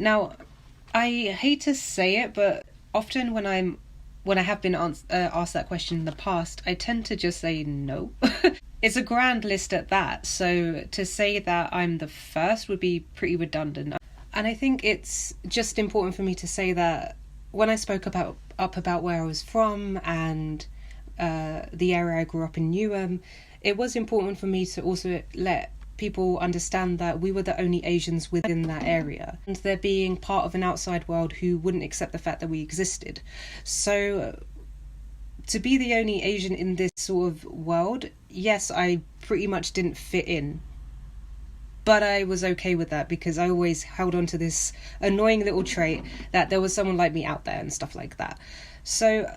Now, I hate to say it, but often when I have been asked that question in the past, I tend to just say no. It's a grand list at that, so to say that I'm the first would be pretty redundant. And I think it's just important for me to say that when I spoke about where I was from and the area I grew up in, Newham, it was important for me to also let people understand that we were the only Asians within that area, and they're being part of an outside world who wouldn't accept the fact that we existed. So to be the only Asian in this sort of world, yes, I pretty much didn't fit in. But I was okay with that because I always held on to this annoying little trait that there was someone like me out there and stuff like that. So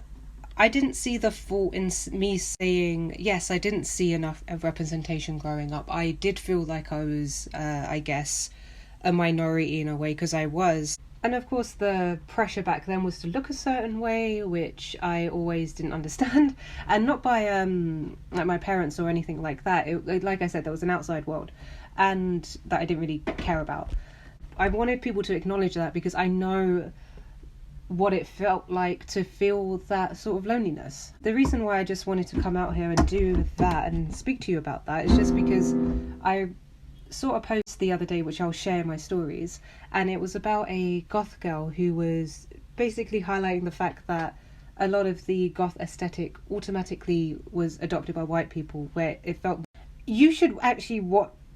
I didn't see the fault in me saying, yes, I didn't see enough representation growing up. I did feel like I was, I guess, a minority in a way, because I was. And of course the pressure back then was to look a certain way, which I always didn't understand. And not by like my parents or anything like that. Like I said, there was an outside world and that I didn't really care about. I wanted people to acknowledge that because I know what it felt like to feel that sort of loneliness. The reason why I just wanted to come out here and do that and speak to you about that is just because I saw a post the other day which I'll share in my stories, and it was about a goth girl who was basically highlighting the fact that a lot of the goth aesthetic automatically was adopted by white people, where it felt you should actually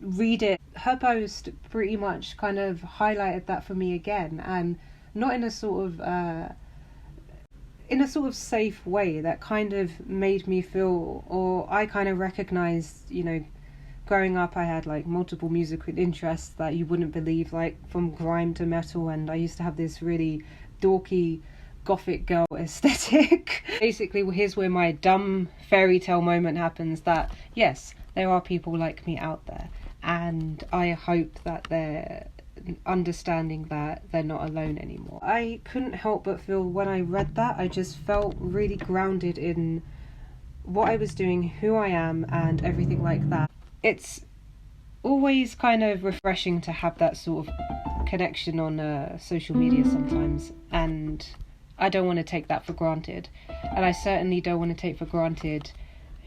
read it. Her post pretty much kind of highlighted that for me again, and not in a sort of safe way that kind of made me feel, or I kind of recognized, growing up I had like multiple musical interests that you wouldn't believe, like from grime to metal, and I used to have this really dorky gothic girl aesthetic. Basically, here's where my dumb fairy tale moment happens, that yes, there are people like me out there, and I hope that they're understanding that they're not alone anymore. I couldn't help but feel when I read that, I just felt really grounded in what I was doing, who I am, and everything like that. It's always kind of refreshing to have that sort of connection on social media sometimes, and I don't want to take that for granted. And I certainly don't want to take for granted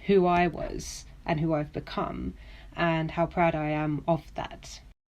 who I was and who I've become and how proud I am of that.